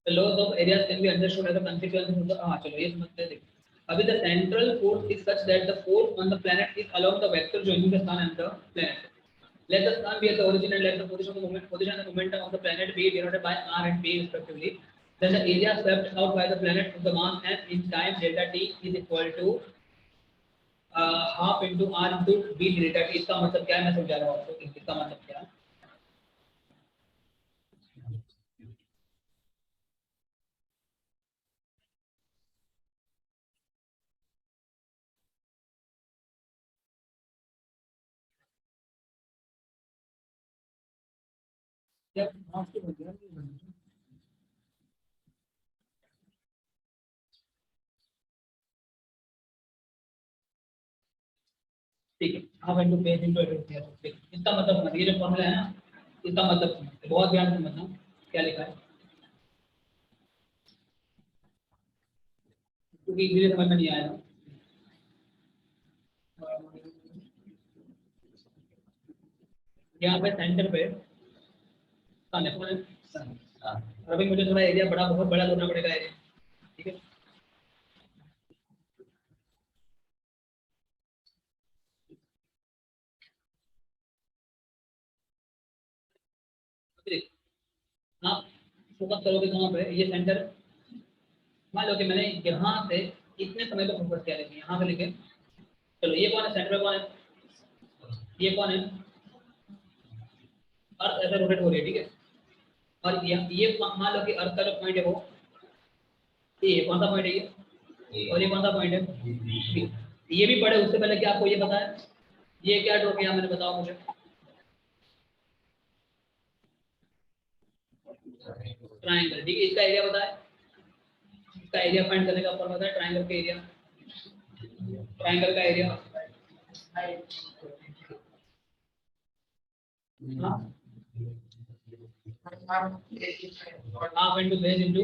The laws of areas can be understood as a consequence of the हाँ चलो ये समझते हैं देखो अभी the central force is such that the force on the planet is along the vector joining the sun and the planet. Let the sun be at the origin and let the position and the momentum of the planet be denoted by r and p respectively. Then the area swept out by the planet of the mass m in time delta t is equal to half into r into b delta t. इसका मतलब क्या है मैं समझा रहा हूँ आपको इसका मतलब क्या है. ठीक है half into base into eight इसका मतलब ये जो फॉर्मूला है ना इसका मतलब बहुत ध्यान से समझना क्या लिखा है क्योंकि इजीली समझ में नहीं आएगा. यहाँ पे सेंटर पे और अभी मुझे थोड़ा एरिया बड़ा बहुत बड़ा करना पड़ेगा एरिया. ठीक है आप फोकस करोगे कहाँ पे ये सेंटर मान लो कि मैंने यहाँ से इतने समय पर फोकस किया लेकिन यहाँ से लेके चलो ये कौन है सेंटर कौन है ये कौन है अर्थ ऐसे रोटेट हो रही है. ठीक है और ये मान लो कि अर्थ का जो पॉइंट है वो ये कौन सा पॉइंट है ये और ये कौन सा पॉइंट है ये भी पढ़े उससे पहले क्या आपको ये पता है ये क्या ड्रॉ किया मैंने बताओ मुझे ट्रायंगल. ठीक है इसका एरिया पता है इसका एरिया फाइंड करने का फॉर्मूला है ट्रायंगल का area half into base into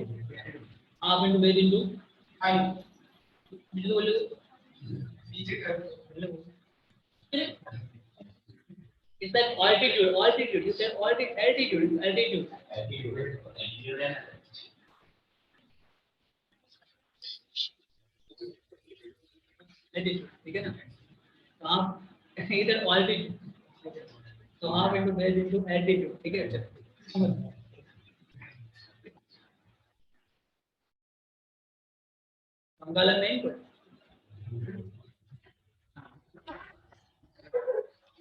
height मुझे बोलो is that altitude you said altitude ठीक है ना तो आप इधर altitude तो half into base into altitude. ठीक है मंगलम नहीं कोई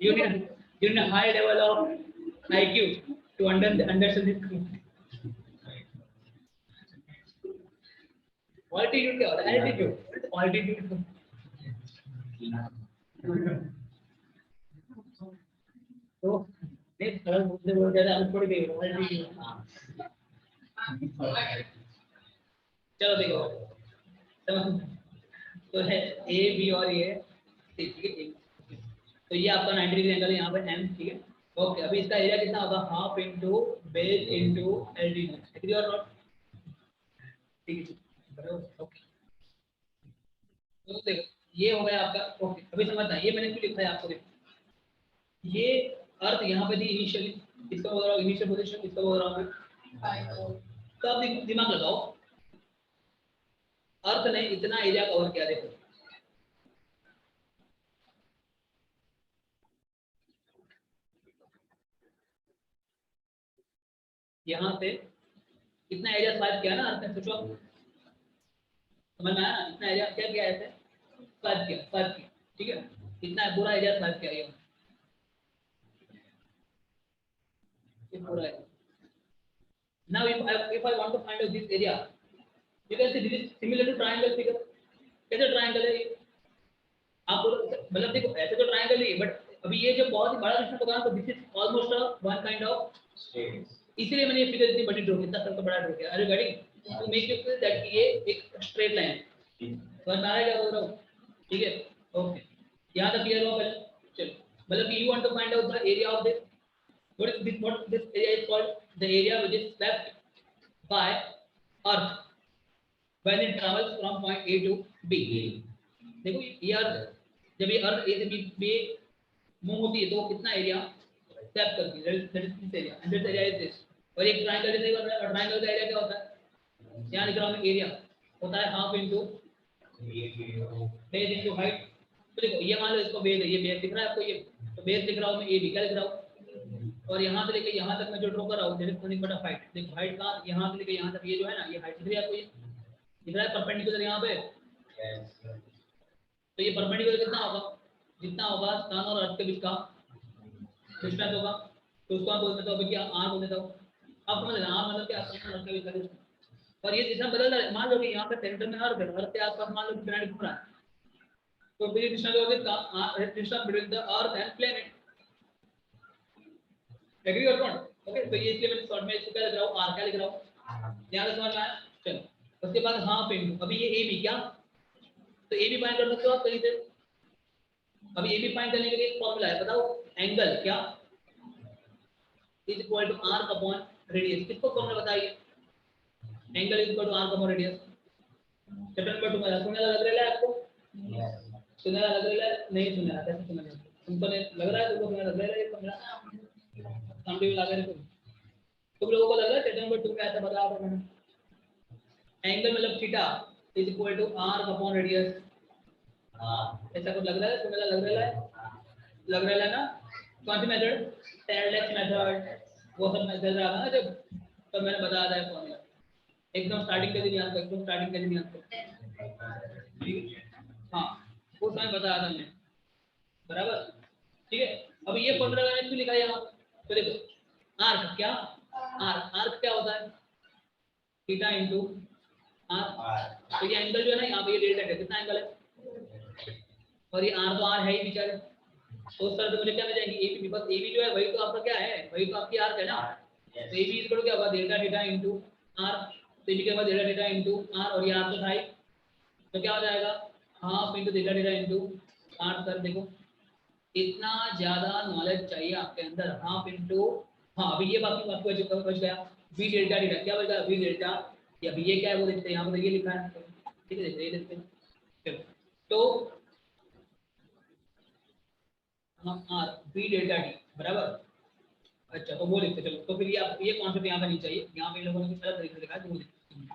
you need a high level of IQ to understand this. Altitude क्या होता है altitude तो नहीं सरल मुझे बोल ज्यादा हम थोड़ी भी altitude चलो देखो तो है A B और ये ठीक है तो ये आपका 90 डिग्री एंगल है यहाँ पे m. ठीक है ओके अभी इसका एरिया कितना होगा half into base into altitude. Agree और नॉट. ठीक है ओके तो देखो ये हो गया आपका. ओके अभी समझना ये मैंने क्यों लिखा है आपको देखो ये अर्थ यहाँ पे थी इनिशियली इसका बोल रहा हूँ इनिशियल पोजीशन इसका बोल रहा हूँ तो अब दिमाग लगाओ अर्थ ने इतना एरिया कवर किया देखो यहाँ से इतना एरिया स्वाइप किया ना अर्थ ने सोचो समझ में आया ना इतना एरिया क्या किया ऐसे स्वाइप किया. ठीक है इतना पूरा एरिया स्वाइप किया ये पूरा area. Now if I want to find out this area you can see this is similar to triangle figure. कैसे ट्रायंगल है आप मतलब देखो ऐसे तो ट्रायंगल ही बट अभी ये जो बहुत ही बड़ा सिस्टम होगा तो this is almost one kind of इसलिए मैंने ये फिगर इतनी बड़ी ड्रॉ किया सबसे बड़ा ड्रॉ किया. अरे गाड़ी to make you feel that ये एक स्ट्रेट लाइन है तो मैं क्या बोल रहा हूँ. ठीक है ओके यहाँ तक क्लियर हुआ पहले चलो मतलब you want to find out the area of this what this area is called the area which is swept by earth when it travels from point A to B. देखो ये अर्थ जब ये अर्थ A से B पे move होती है तो कितना एरिया स्वैप करती है that is this area and this area is this और एक ट्रायंगल जैसे बन रहा है और ट्रायंगल का एरिया क्या होता है यहाँ लिख रहा हूँ एरिया होता है half into base into height. तो देखो ये मान लो इसको बेस है, ये बेस दिख रहा है आपको, ये तो बेस लिख रहा हूँ मैं, ए बी क्या लिख रहा हूँ, और यहाँ से लेके यहाँ तक मैं जो ड्रॉ कर रहा हूँ जैसे बटा हाइट, देखो हाइट का यहाँ से लेके यहाँ तक ये जो है ना ये हाइट दिख रही है आपको, ये दिख रहा है परपेंडिकुलर यहाँ पे। तो ये परपेंडिकुलर कितना होगा, जितना होगा सन और अर्थ के बीच का डिस्टेंस होगा, तो उसको आप बोल देता हूँ क्या आर बोल देता हूँ। आप समझ रहे आर मतलब क्या, सन और अर्थ के बीच का डिस्टेंस। और ये दिशा बदल रहा है, मान लो कि यहाँ पे सेंटर में अर्थ है, अर्थ के आसपास मान लो कि प्लैनेट घूम रहा है, तो फिर डिस्टेंस होगा कितना, distance between the earth and planet. Agree और नॉट? ओके, तो ये इसलिए मैंने शॉर्ट में इसको क्या लिख रहा हूँ, आर क्या लिख रहा हूँ, यहाँ से समझ में आया। चलो उसके बाद हाफ इंटू, अभी ये ए बी क्या, तो ए बी फाइंड कर सकते हो आप कहीं से। अभी ए बी फाइंड करने के लिए एक फॉर्मूला है, बताओ, एंगल क्या is equal to r upon radius. किसको फॉर्मूला बताइए, angle is equal to r upon radius. Chapter number 2 में सुनने लग रहा है आपको, सुनने लग रहा है, नहीं सुनने रहा, कैसे सुनने तुमको लग रहा है, तुमको सुनने लग रहा है ये फॉर्मूला सामने भी लगा रहे तुम लोगों को लग रहा है चैप्टर नंबर 2 में ऐसा बताया था मैंने, एंगल मतलब theta is equal to r upon radius. ऐसा कुछ लग रहा है, सुनने लग रहा है, लग रहा है ना। कौन सी मेथड, टेलनेक्स मेथड, वो सब मेथड रहा ना जब, तो मैंने बताया था फॉर्मूला एकदम स्टार्टिंग के दिन याद कर, एकदम स्टार्टिंग के दिन याद कर, ठीक है। हाँ उस समय बताया था मैंने, बराबर, ठीक है। अब ये फॉर्मूला मैंने क्यों लिखा है यहाँ, तो देखो आर्क क्या, आर्क क्या होता है, थीटा इंटू आर। तो ये एंगल जो है ना यहाँ पे ये डेल्टा है, कितना एंगल है, और ये आर तो आर है ही बेचारे, तो उस तरह से मुझे क्या मिल जाएंगे, ए बी, बस ए बी जो है वही तो आपका क्या है, वही तो आपकी आर्क है ना। तो ए बी इक्वल क्या होगा, डेल्टा थीटा इनटू आर, तो ए बी के बाद डेल्टा थीटा इनटू आर, और ये आर तो था ही, तो क्या हो जाएगा half into delta theta into r. Sir देखो इतना ज्यादा नॉलेज चाहिए आपके अंदर, हाफ इंटू, हाँ अभी ये बाकी आपको बच गया, वी डेल्टा थीटा क्या बच गया, वी डेल्टा, या अभी ये क्या है वो देखते हैं, यहाँ पर ये लिखा है, ठीक है ये देखते हैं। चलो तो हम आर वी डेल्टा टी बराबर, अच्छा तो वो लिखते चलो, तो फिर ये आप ये कॉन्सेप्ट यहाँ पे नहीं चाहिए, यहाँ पे इन लोगों ने कुछ अलग तरीके से लिखा है, तो वो लिखते हैं।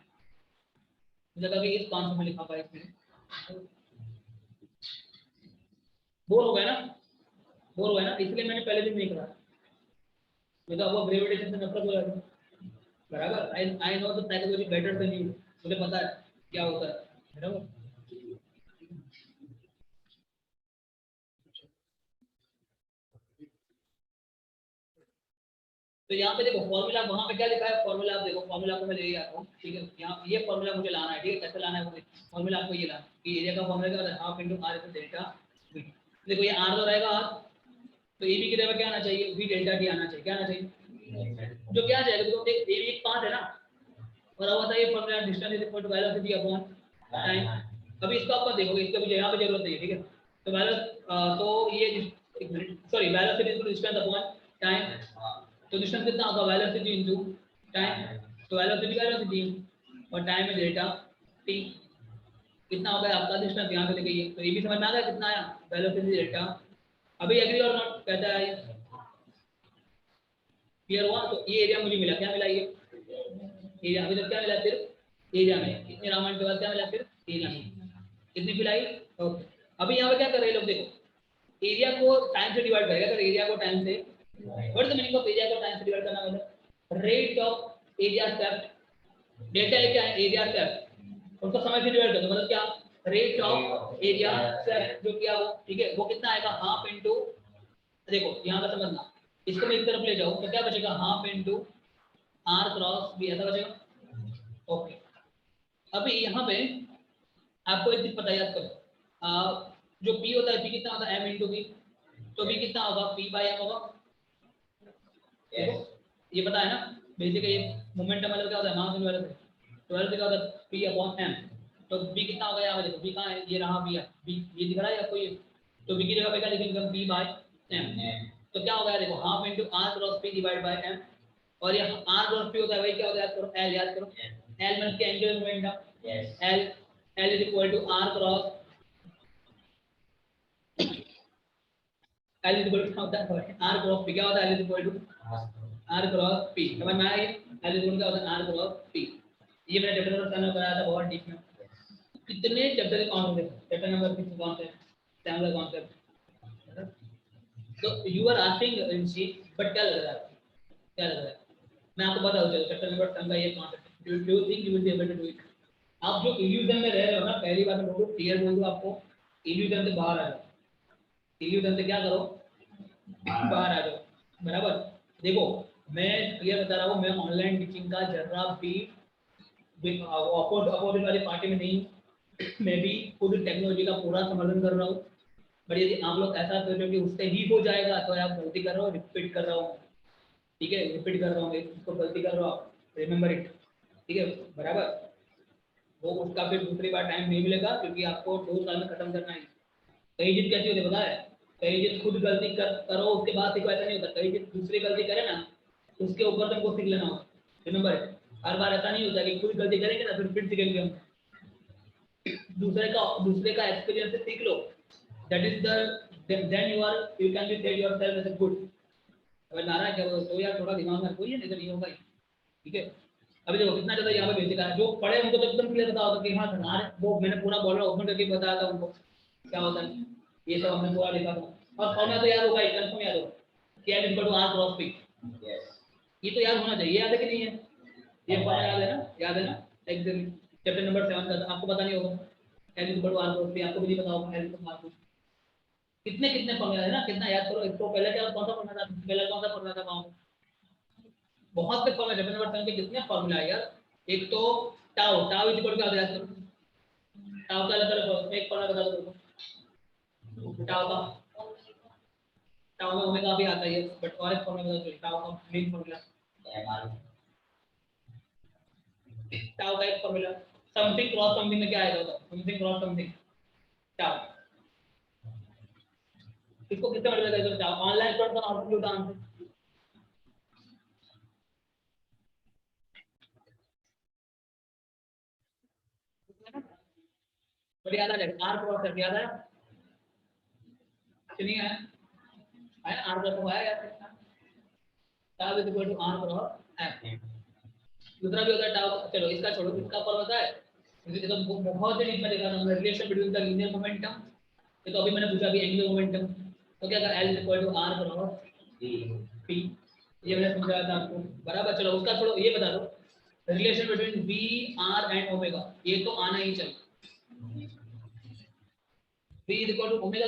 मुझे लगा कि इस कॉन्सेप्ट में लिखा हुआ है इसमें, बोर हो गया ना, बोर हो गया ना, इसलिए मैंने पहले दिन नहीं करा, मैं तो आपको ग्रेविटेशन से नफरत हो जाती, बराबर। I know the psychology better than you, मुझे पता है क्या होता है, बराबर। तो यहाँ पे देखो फॉर्मूला, वहाँ पे क्या लिखा है फॉर्मूला, आप देखो फॉर्मूला को मैं ले आता हूँ, ठीक है। यहाँ ये फॉर्मूला मुझे लाना है, ठीक है, कैसे लाना है वो फॉर्मूला आपको ये लाना कि एरिया का फॉर्मूला क्या होता है, half into r equal delta v. देखो ये आर तो रहेगा आर, तो ए बी की जगह क्या आना चाहिए, वी डेल्टा टी आना चाहिए, क्या आना चाहिए, जो क्या आ जाएगा, देखो ए बी 5 है ना, और अब आता है ये formula distance is equal to velocity upon time. अभी इसको आप देखोगे, इसका मुझे यहाँ पे जरूरत नहीं है, ठीक है। तो तो ये sorry velocity is distance upon time, तो डिस्टेंस कितना होगा, वेलोसिटी इनटू टाइम, तो वेलोसिटी और टाइम है डेल्टा टी, कितना होगा आपका डिस्टेंस यहाँ से लेके ये, तो ये भी समझ में आ गया कितना आया, वेलोसिटी डेल्टा। अभी एग्री और नॉट कहता है क्लियर हुआ, तो ये एरिया मुझे मिला, क्या मिला ये एरिया, अभी तक क्या मिला, सिर्फ एरिया में, इतने राउंड के बाद क्या मिला, सिर्फ एरिया में, कितनी फिलाई, ओके। अभी यहाँ पे क्या कर रहे हैं लोग, देखो एरिया को टाइम से डिवाइड करेगा, अगर एरिया को टाइम से, what is the meaning of area को टाइम से डिवाइड करना, मतलब rate of area step, delta क्या है, एरिया स्टेप, उसको समय से डिवाइड कर दो, मतलब क्या, रेट ऑफ एरिया स्टेप जो किया वो, ठीक है, वो कितना आएगा, हाफ इंटू, देखो यहाँ का समझना, इसको मैं इस तरफ ले जाऊँ तो क्या बचेगा, half into r cross b, ऐसा बचेगा, ओके। अभी यहाँ पे आपको एक चीज पता याद करो, जो पी होता है, पी कितना होता है, एम इंटू बी, तो बी कितना होगा, पी बाई एम होगा, ये पता है ना, बेसिक ये मोमेंटम मतलब क्या होता है, मास इनवर्स है, तो क्या होता है पी अपॉन एम, तो बी कितना होगा, यहाँ देखो बी कहाँ है, ये रहा बी, ये दिख रहा है आपको ये, तो बी की जगह पे क्या लिखेंगे हम, बी बाई एम, तो क्या होगा देखो half into r cross p divide by m, और ये आर क्रॉस पी होता है वही क्या होता है, याद करो एल, याद करो एल मतलब क्या, angular momentum, l, l is equal to r cross, l is equal to होता है आर क्रॉस पी, क्या होता है l is equal to r cross p, समझ में आया ये, एल इज इक्वल क्या होता है आर क्रॉस पी, ये मैंने चैप्टर नंबर 7 में कराया था बहुत डीप में। कितने चैप्टर के कॉन्सेप्ट, चैप्टर नंबर 6 कॉन्सेप्ट, 7 का कॉन्सेप्ट। तो you are asking Rishi, but क्या लग रहा है, क्या लग रहा है? मैं आपको बता दूं, चैप्टर नंबर 7 का ये concept, do you think you will be able to do it? आप जो इल्यूजन में रह रहे हो ना, पहली बार मैं बोलूं, क्लियर बोल दूं आपको, इल्यूजन से बाहर आ जाओ। इल्यूजन से क्या करो, बाहर आ जाओ। बराबर। देखो मैं क्लियर बता रहा हूँ, मैं ऑनलाइन टीचिंग का जरा भी अपोजिट वाली पार्टी में नहीं हूँ। मैं भी खुद टेक्नोलॉजी का पूरा समर्थन कर रहा हूँ। बट यदि आप लोग ऐसा सोच रहे हो कि उससे ही हो जाएगा, तो आप गलती कर रहे हो, रिपीट कर रहा हूँ। ठीक है, रिपीट कर रहा हूँ, इसको गलती कर रहे हो आप, रिमेंबर इट। ठीक है, बराबर। वो उसका फिर दूसरी बार टाइम नहीं मिलेगा, क्योंकि आपको 2 साल में खत्म करना है। कई चीज कैसी होती है पता है, कई चीज खुद गलती करो उसके बाद सीखो, ऐसा नहीं होता। कई चीज दूसरी गलती करे ना, उसके ऊपर तुमको सीख लेना होगा। Remember it. हर बार ऐसा नहीं होता कि खुद गलती करेंगे ना फिर सीखेंगे हम। दूसरे का एक्सपीरियंस से सीख लो। That is the then you can be said yourself as a good. अगर नाराज है तो यार थोड़ा दिमाग में कोई है, नहीं तो नहीं होगा ही। ठीक है, अभी देखो कितना ज्यादा यहाँ पे बेसिक है, जो पढ़े उनको तो एकदम क्लियर पता होगा कि हाँ सर, वो मैंने पूरा बॉर्डर ओपन करके बताया था उनको क्या होता है, ये सब हमने पूरा लिखा था। और फॉर्मूला तो याद होगा ही, कंफर्म याद होगा, क्या equal to r cross p. ये तो याद होना चाहिए, याद है कि नहीं है? ये फॉर्मूला याद है ना, याद है ना? एकदम चैप्टर नंबर 7 का आपको पता नहीं होगा, l equal to r cross p, आपको भी नहीं पता होगा l equal to r cross. कितने कितने फॉर्मूला है ना, कितना याद करो। इसको पहले क्या कौन सा फॉर्मूला था, पहले कौन सा फॉर्मूला था वहां पे? बहुत से फॉर्मूला, चैप्टर नंबर 7 के कितने फॉर्मूला है यार। एक तो टाउ, टाउ इक्वल टू क्या याद करो, टाउ का अलग एक फॉर्मूला बता दो टाउ का। टाउ में ओमेगा भी आता है, बट और एक फॉर्मूला बता दो टाउ का मेन फॉर्मूला। टाउ का एक फॉर्मूला, समथिंग क्रॉस समथिंग में क्या आएगा, समथिंग क्रॉस समथिंग, टाउ। इसको कितने मल्टीप्लाई करेंगे टाउ? ऑनलाइन स्टूडेंट का आउटपुट आंसर बट याद आ जाएगा, आर क्रॉस है, याद है कि नहीं है? आया आर क्रॉस आया यार, tau is equal to r cross f. दूसरा भी होता है टाउ, चलो इसका छोड़ो, इसका पर होता है, ये तो बहुत ही डीप में देखा था, relation between the linear momentum. ये तो अभी मैंने पूछा भी एंगुलर मोमेंटम, तो क्या l is equal to r cross p, ये मैंने समझाया था आपको। बराबर। चलो उसका छोड़ो, ये बता दो relation between v r and omega, ये तो आना ही चाहिए। V is equal to omega,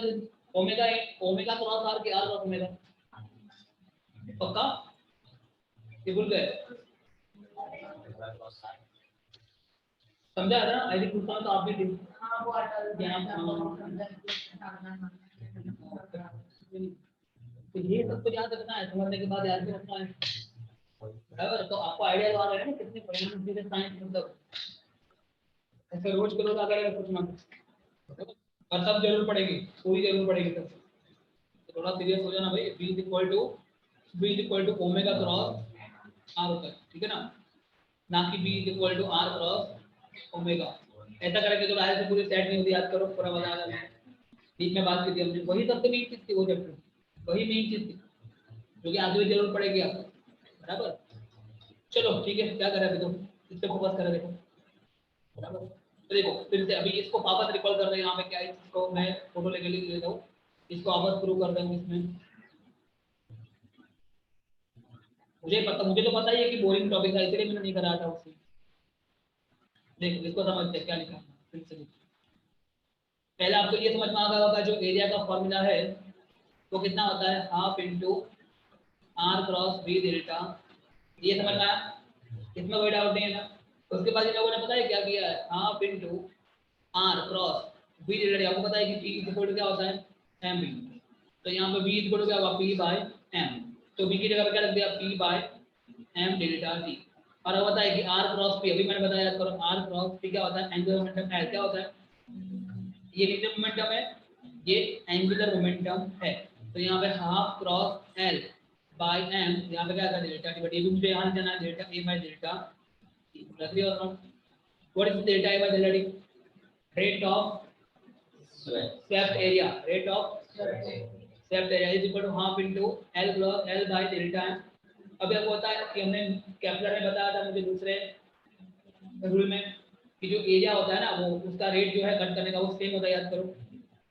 omega omega cross r के आर क्रॉस ओमेगा, पक्का? ये भूल गए? समझा था ऐसे पूछता हूं तो आप भी ठीक। हां वो तो ये सब तो याद रखना है, समझने के बाद याद भी रखना है। बराबर। तो आपको आइडिया तो आ रहा है ना कितने परिणाम सीधे साइंस मतलब ऐसे रोज करो तो अगर कुछ ना और सब जरूर पड़ेगी, पूरी जरूर पड़ेगी सब। तो थोड़ा सीरियस हो जाना भाई। v is equal to omega cross r होता है, ठीक है ना कि v is equal to r cross omega. ऐसा करेंगे तो आगे से पूरी सेट नहीं होती, याद करो पूरा मजा आ जाएगा। बीच में बात की थी हमने, वही सबसे मेन चीज थी वो चैप्टर, वही मेन चीज थी जो कि आगे भी जरूर पड़ेगी आपको। बराबर। चलो ठीक है, क्या करें अभी, तो इस पे फोकस करें देखो। बराबर। तो देखो फिर से अभी इसको वापस रिकॉल कर रहे हैं, यहाँ पे क्या है, इसको मैं फोटो लेके लिख लेता हूँ, इसको वापस प्रूव कर देंगे इसमें। मुझे तो पता ही है कि बोरिंग टॉपिक था, इसलिए मैंने नहीं कराया था उससे। देखो इसको समझते क्या लिखा है, फिर से देखो। पहले आपको ये समझ में आ गया होगा, जो एरिया का फॉर्मूला है वो कितना होता है, half into r cross b delta. ये समझ में आया, इसमें कोई डाउट नहीं है ना? उसके बाद इन लोगों ने पता है क्या किया है, half into r cross b delta. आपको पता है कि पी इक्वल टू क्या होता है, एम बी। तो यहाँ पे बी इक्वल टू क्या होगा, पी बाय एम। तो बी की जगह पे क्या रख दिया, p by m delta t. और अब होता है कि आर क्रॉस पी, अभी मैंने बताया करो, आर क्रॉस पी क्या होता है, एंगुलर मोमेंटम एल क्या होता है, ये लीनियर मोमेंटम है, ये एंगुलर मोमेंटम है। तो यहाँ पे half cross l by m, यहाँ पे क्या था डेल्टा टी, बट ये भी मुझे यहाँ जाना है delta a by delta t. रख दिया और what is delta a by delta t, rate of swept area, rate of swept area is equal to half into l plus l by delta m. अब ये होता है कि हमने Kepler ने बताया था मुझे दूसरे रूल में कि जो एरिया होता है ना वो उसका रेट जो है कट करने का वो सेम होता है, याद करो।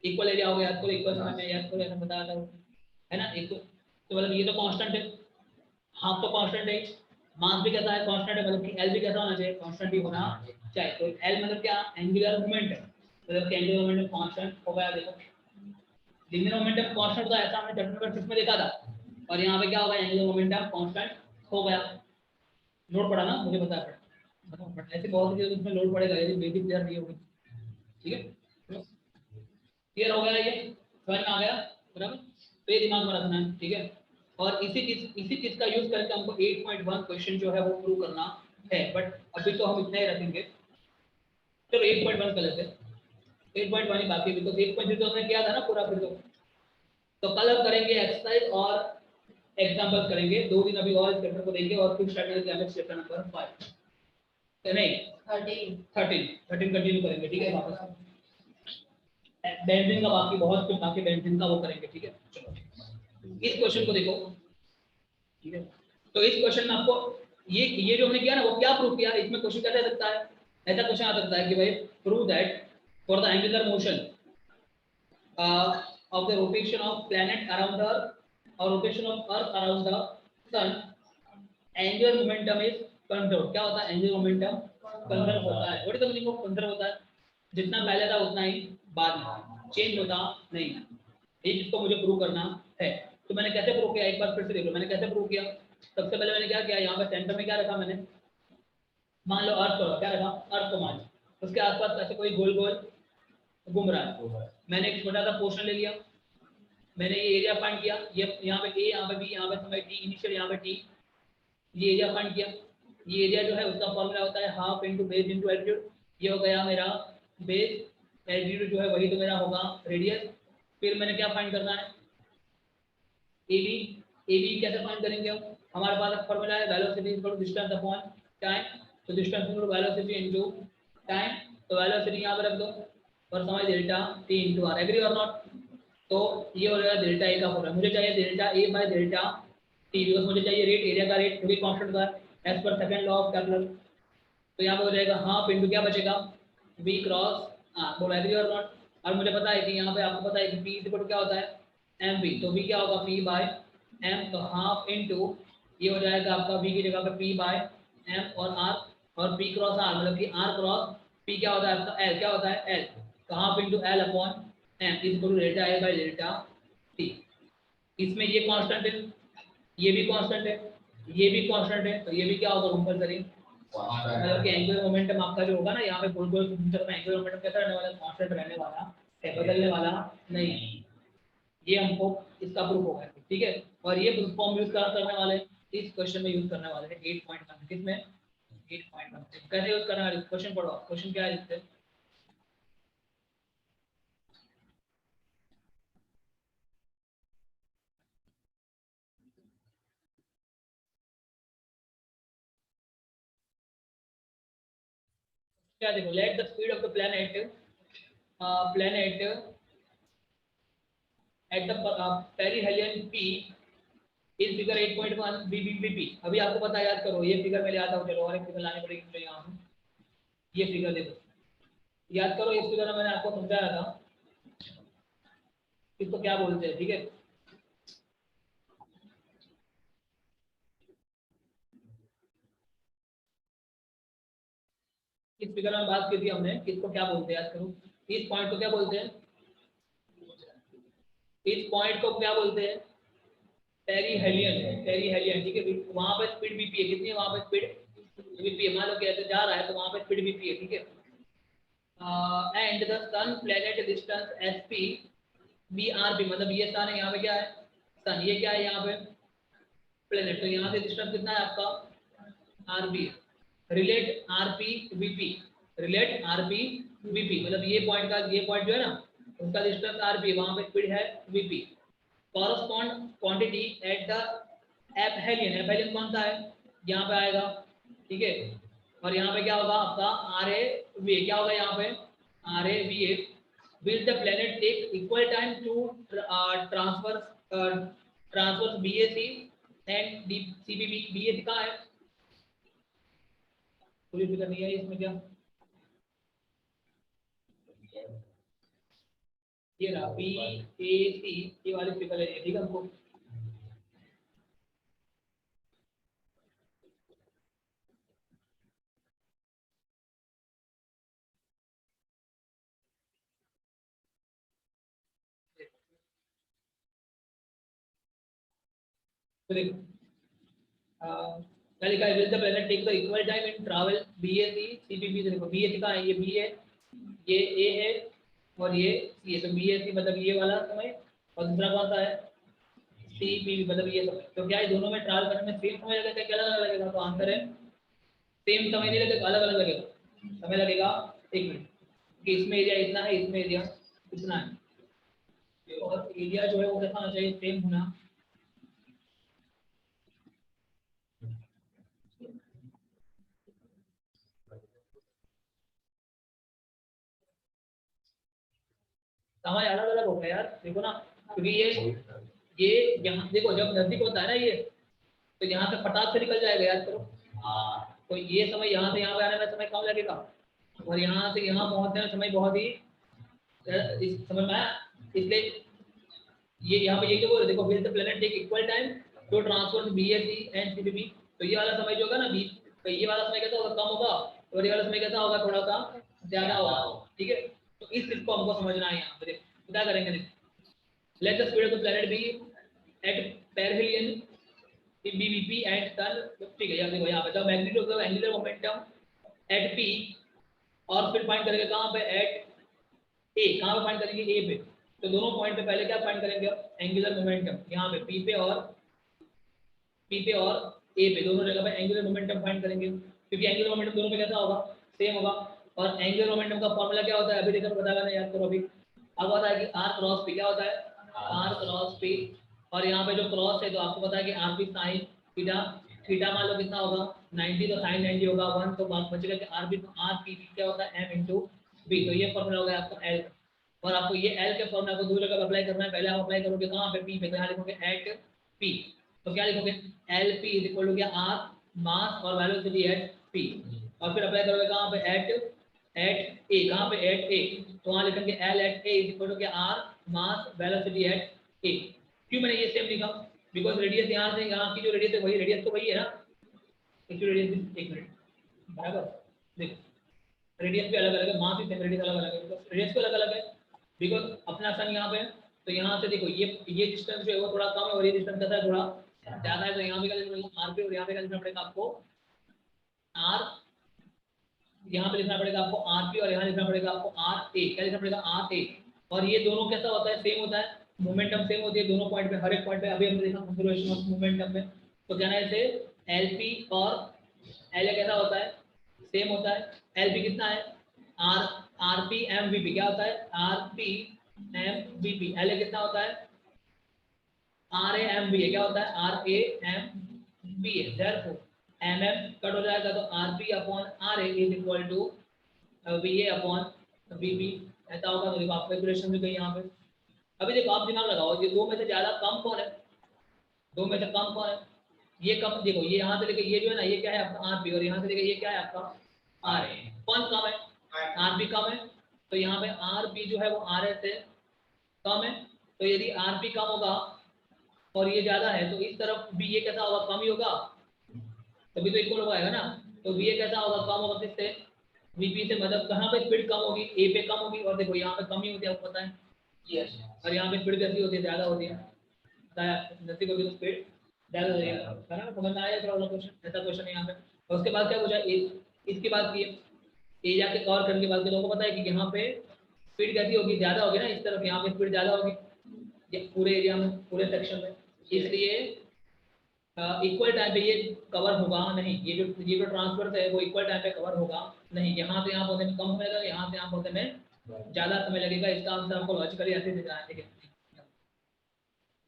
इक्वल एरिया हो गया, याद करो, इक्वल समय में याद करो, ऐसा बता रहा हूँ, है ना। एक तो मतलब ये तो कांस्टेंट है, हाफ तो कांस्टेंट है, मास भी कैसा है, कांस्टेंट है, मतलब कि एल भी कैसा होना चाहिए, कांस्टेंट ही होना चाहिए। तो एल मतलब क्या, एंगुलर मोमेंट है, मतलब कि एंगुलर मोमेंट कांस्टेंट हो गया। देखो लिनियर मोमेंटम कांस्टेंट होता है, ऐसा हमने चैप्टर नंबर 6 में देखा था, और यहाँ पे क्या होगा, एंगुलर मोमेंटम कांस्टेंट हो गया। लोड पड़ा ना, मुझे पता है, बट ऐसे बहुत सी चीजों में लोड पड़ेगा यदि बेसिक क्लियर नहीं होगी। ठीक है, क्लियर हो गया, ये समझ में आ गया, बराबर। तो ये दिमाग में रखना है, ठीक है। और इसी चीज का यूज करके हमको 8.1 क्वेश्चन जो है वो प्रूव करना है, बट अभी तो हम इतना ही रखेंगे। चलो 8.1 कर लेते हैं, 8.1 ही बाकी, बिकॉज 8.0 तो हमने किया था ना पूरा, फिर तो कल हम करेंगे एक्सरसाइज और एग्जाम्पल करेंगे, 2 दिन अभी और इस चैप्टर को देंगे, और फिर स्टार्ट करेंगे चैप्टर नंबर 5 नहीं 13 कंटिन्यू करेंगे, ठीक है। वापस बेंजीन का बाकी बहुत कुछ बाकी बेंजीन का वो करेंगे, ठीक है। चलो इस क्वेश्चन को देखो, ठीक है। तो इस क्वेश्चन में आपको ये जो हमने किया ना वो क्या प्रूव किया, इसमें क्वेश्चन कैसे आ सकता है, ऐसा क्वेश्चन आ सकता है कि भाई prove that for the angular motion of the rotation of planet around the earth or rotation of earth around the sun, angular momentum is conserved। क्या होता है angular momentum, कंजर्व होता है। What is the meaning of conserve होता है, जितना पहले था उतना ही बाद में, चेंज होता नहीं है। ये जिसको मुझे प्रूव करना है, तो मैंने कैसे प्रूव किया, एक बार फिर से देख लो मैंने कैसे प्रूव किया। सबसे पहले मैंने क्या किया, यहाँ पे सेंटर में क्या रखा मैंने, मान लो अर्थ को, क्या रखा, अर्थ को मान लो, उसके आसपास ऐसे कोई गोल गोल घूम रहा है। मैंने एक छोटा सा पोर्शन ले लिया, मैंने ये एरिया फाइंड किया, ये यहाँ पे ए, यहाँ पे बी, यहाँ पे समय टी इनिशियल, यहाँ पे टी, ये एरिया फाइंड किया। ये एरिया जो है उसका फॉर्मूला होता है half into base into altitude. ये हो गया मेरा बेस, एल्टीट्यूड जो है वही तो मेरा होगा रेडियस। फिर मैंने क्या फाइंड करना है, ए बी। ए बी कैसे फाइंड करेंगे हम, हमारे पास एक फॉर्मूला है velocity equal to distance upon time. तो distance equal to velocity into time, तो वेलोसिटी यहाँ पे रख दो और समय delta T into R, agree और नॉट। तो ये हो जाएगा डेल्टा ए का फॉर्मूला, मुझे चाहिए delta a by delta T, because मुझे चाहिए रेट, एरिया का रेट जो भी कांस्टेंट था as per second law of capital. तो यहाँ पे हो जाएगा हाफ इंटू क्या बचेगा, बी क्रॉस आर, बोलो एग्री और नॉट। और मुझे पता है कि यहाँ पे आपको पता है कि पी इक्वल टू क्या होता है एम बी, तो बी क्या होगा पी बाय एम, तो हाफ इंटू ये हो जाएगा आपका बी की जगह पे पी बाय एम और आर, और पी क्रॉस आर मतलब कि आर क्रॉस पी क्या होता है आपका एल, क्या होता है एल, तो half into l upon m is equal to delta a by delta t. इसमें ये कांस्टेंट है, ये भी कांस्टेंट है, ये भी कांस्टेंट है, तो ये भी क्या होगा कंपलसरी, मतलब कि एंगुलर मोमेंटम आपका जो होगा ना यहाँ पे गोल गोल घूमते रहना, एंगुलर मोमेंटम कैसा रहने वाला है, कांस्टेंट रहने वाला है, बदलने वाला नहीं। ये हमको इसका प्रूफ होगा, ठीक है। और ये प्रूफ फॉर्म यूज करने वाले इस क्वेश्चन में यूज करने वाले हैं 8.1 किसमें, 8.1 कैसे यूज करना है, क्वेश्चन पढ़ो, क्वेश्चन क्या है इससे। क्या देखो, late the speed of the planet at the perihelion P is figure 8.1 BBP। अभी आपको पता है, याद करो, ये फिगर मैं ले आता हूँ, चलो और एक फिगर लानी पड़ेगी मुझे यहाँ पे, ये फिगर देखो, याद करो, इस फिगर में मैंने आपको समझाया था इसको क्या बोलते हैं, ठीक है। इस फिगर में बात की थी हमने, इसको क्या बोलते हैं, याद करो, इस पॉइंट को क्या बोलते हैं, इस पॉइंट को क्या बोलते हैं, पेरीहेलियन, पेरीहेलियन, ठीक है। वहां पर स्पीड बीपी है, कितनी है वहां पर स्पीड बीपी है, मान लो कैसे जा रहा है तो वहां पर स्पीड बीपी है, ठीक है। And the sun planet distance SP b r b, मतलब ये सन है, यहाँ पे क्या है सन, ये क्या है यहाँ पे प्लेनेट, तो यहाँ से डिस्टेंस कितना है आपका R B. Relate R P VP, relate R P VP, मतलब ये पॉइंट का, ये पॉइंट जो है ना उसका डिस्टेंस आर पी, वहां पे स्पीड है VP. Correspond quantity at the aphelion, aphelion कौन सा है यहाँ पे आएगा, ठीक है। और यहाँ पे क्या होगा आपका आर ए वी ए, क्या होगा यहाँ पे R A V A. Will the planet take equal time to transfer B A C and D C B B, B A C कहाँ है, पूरी फिगर नहीं आई इसमें क्या, ये रहा बी ए सी, ये वाली फिगर है, ठीक है हमको। तो देखो पहले का will the planet take the equal time in travel B A C C B B. देखो बी ए सी का है, ये बी है, ये ए है और ये सी है। तो बी ए सी मतलब ये वाला समय, और दूसरा कौन सा है सी बी बी मतलब ये समय। तो क्या है दोनों में ट्रैवल करने में सेम समय लगेगा क्या अलग अलग लगेगा? तो आंसर है सेम समय नहीं लगेगा, अलग अलग लगेगा। समय लगेगा 1 मिनट, कि इसमें एरिया इतना है, इसमें एरिया इतना है, और एरिया जो है वो कैसा होना चाहिए, सेम होना। समय अलग अलग होगा यार, देखो ना, क्योंकि ये यहाँ देखो जब नजदीक होता है ना ये, तो यहाँ से फटाक से निकल जाएगा याद करो। तो ये समय यहाँ से यहाँ पे आने में समय कम लगेगा, और यहाँ से यहाँ पहुँचने में समय बहुत ही इस समय में आया। इसलिए ये यहाँ पे ये जो देखो will the planet take equal time to transfer BSC and CBB. तो ये वाला समय जो होगा ना बी, तो ये वाला समय कैसा होगा, कम होगा, और ये वाला समय कैसा होगा, थोड़ा सा ज्यादा होगा, ठीक है। तो इस चीज को हमको समझना है यहाँ पे। क्या करेंगे, let the speed of the planet be at perihelion BBP at sun, ठीक है। यहाँ देखो यहाँ पे the magnitude of angular momentum at P, और फिर फाइंड करेंगे कहाँ पे, एट ए। कहाँ पे फाइंड करेंगे, ए पे। तो दोनों पॉइंट पे पहले क्या फाइंड करेंगे, एंगुलर मोमेंटम यहाँ पे पी पे और ए पे, दोनों जगह पे एंगुलर मोमेंटम फाइंड करेंगे, क्योंकि एंगुलर मोमेंटम दोनों पे कैसा होगा, सेम होगा। और एंगुलर मोमेंटम का फॉर्मूला क्या होता है, अभी देखो बता देना, याद करो अभी। अब होता है कि आर क्रॉस पी, क्या होता है, आर क्रॉस पी। और यहाँ पे जो क्रॉस है तो आपको पता है कि R P sine theta, theta मान लो कितना होगा 90, तो साइन 90 होगा 1, तो बात बचेगा कि आर पी, आर पी क्या होता है एम इंटू बी। तो ये फॉर्मूला होगा आपका एल। और आपको ये एल के फॉर्मूला को दूसरी जगह अप्लाई करना है। पहले आप अप्लाई करोगे कहाँ पे, पी पे, तो यहाँ लिखोगे एट पी। तो क्या लिखोगे, L P is equal to क्या, आर मास और वेलोसिटी एट पी। और फिर अप्लाई करोगे कहाँ पे, एट एट ए, कहाँ पे, एट ए। तो वहाँ लिखेंगे L at A is equal to क्या, R mass velocity at A. क्यों मैंने ये सेम लिखा, बिकॉज रेडियस यहाँ से यहाँ की जो रेडियस है वही रेडियस तो वही है ना, एक्चुअली रेडियस, एक मिनट, बराबर। देखो रेडियस भी अलग अलग है, मास भी सेम, रेडियस अलग अलग है, तो रेडियस भी अलग अलग है। बिकॉज अपना सन यहाँ पे, तो यहाँ से देखो ये डिस्टेंस जो है वो थोड़ा कम है, और ये डिस्टेंस कैसा है, थोड़ा ज्यादा है। तो यहाँ पे क्या लिखना पड़ेगा, आर पे, और यहाँ पे क्या लिखना पड़ेगा आपको, आर, यहाँ पे लिखना पड़ेगा आपको आर पी, और यहाँ लिखना पड़ेगा आपको आर ए। क्या लिखना पड़ेगा, आर ए। और ये दोनों कैसा होता है, सेम होता है, मोमेंटम सेम होती है दोनों पॉइंट पे, हर एक पॉइंट पे। अभी हमने देखा कंजर्वेशन ऑफ मोमेंटम में, तो क्या है इसे, एल पी और एल कैसा होता है, सेम होता है। एल पी कितना है, R R P M V P, क्या होता है, R P M V P. L कितना होता है, R A M B A, क्या होता है, R A M B A. Therefore M M cut हो जाएगा, तो R P upon R A is equal to V A upon V B. ऐसा होगा। तो देखो आपको इक्वेशन भी कहीं यहाँ पे। अभी देखो आप दिमाग लगाओ, ये दो में से ज्यादा कम कौन है, दो में से कम कौन है, ये कम। देखो ये यहाँ से लेके ये जो है ना, ये क्या है आपका आर पी, और यहाँ से लेके ये क्या है आपका आर ए। कौन कम है, आर पी कम है। तो यहाँ पे आर पी जो है वो आर ए से कम है। तो यदि आर पी कम होगा और ये ज्यादा है, तो इस तरफ भी ये कैसा होगा, कम ही होगा, तभी तो इक्वल होगा ना। तो वी ए कैसा होगा, कम होगा किससे, वीपी से। मतलब कहाँ पे स्पीड कम होगी, ए पे कम होगी, और देखो यहाँ पे कम ही होती है, आपको पता है। यस। और यहाँ पे स्पीड कैसी होती है, ज्यादा होती है, नजदीक होगी तो स्पीड ज्यादा होती है ना। समझ में आया थोड़ा क्वेश्चन, ऐसा क्वेश्चन है यहाँ पे। और उसके बाद क्या पूछा, इसकी बात की एरिया के कवर करने के बाद लोगों को पता है कि यहाँ पे स्पीड कैसी होगी, ज्यादा होगी ना इस तरफ, यहाँ पे स्पीड ज्यादा होगी पूरे एरिया में, पूरे सेक्शन में। इसलिए इक्वल टाइम पे ये कवर होगा नहीं, ये जो ट्रांसफर है वो इक्वल टाइम पे कवर होगा नहीं। यहाँ से यहाँ पहुंचने में कम समय लगेगा, यहाँ से यहाँ पहुंचने में ज्यादा समय लगेगा। इसका आंसर आपको लॉजिकली ऐसे देना है,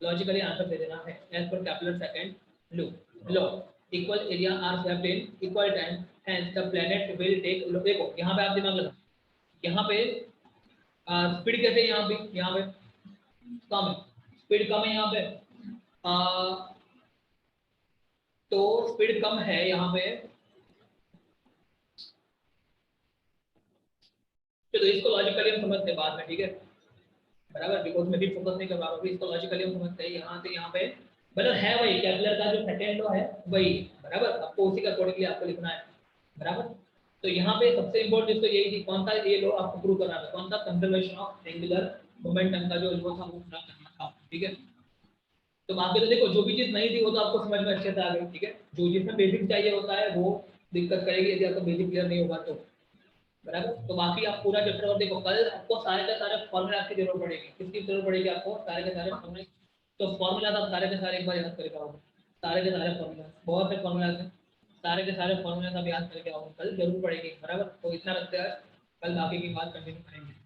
लॉजिकली आंसर दे देना है एज पर Kepler second law. Equal area are swept in equal time, hence the planet will take. देखो यहाँ पे आप दिमाग लगा, यहाँ पे स्पीड कैसे, यहाँ पे कम है, स्पीड कम है यहाँ पे, तो स्पीड कम है यहाँ पे, चलो इसको लॉजिकली हम समझते हैं बाद में, ठीक है, बराबर, बिकॉज मैं भी फोकस नहीं कर रहा हूँ, इसको लॉजिकली हम समझते हैं, यहाँ से यहाँ पे मतलब है वही केपलर का जो सेकेंड लॉ है वही, बराबर, आपको उसी का अकॉर्डिंगली आपको लिखना है, बराबर। तो यहाँ पे सबसे इम्पोर्टेंट तो यही थी, कौन सा ये लॉ आपको प्रूव करना था, कौन सा, कंजर्वेशन ऑफ एंगुलर मोमेंटम का जो लॉ था वो पूरा करना था, ठीक है। तो वहाँ पे तो देखो जो भी चीज नहीं थी वो तो आपको समझ में अच्छे से आ गई, ठीक है, जो जिसमें बेसिक चाहिए होता है वो दिक्कत करेगी यदि आपको बेसिक क्लियर नहीं होगा तो, बराबर। तो बाकी आप पूरा चैप्टर और देखो, कल आपको सारे के सारे फॉर्मूला की जरूरत पड़ेगी, किसकी जरूरत पड़ेगी आपको, सारे के सारे फॉर्मूले, तो फॉर्मूला आप सारे के सारे एक बार याद करके आओ, सारे के सारे फॉर्मूला, बहुत से फॉर्मूला हैं, सारे के सारे फॉर्मूला आप याद करके आओ, कल जरूर पड़ेगी, बराबर। तो इतना रखते हैं, कल बाकी की बात कंटिन्यू करेंगे।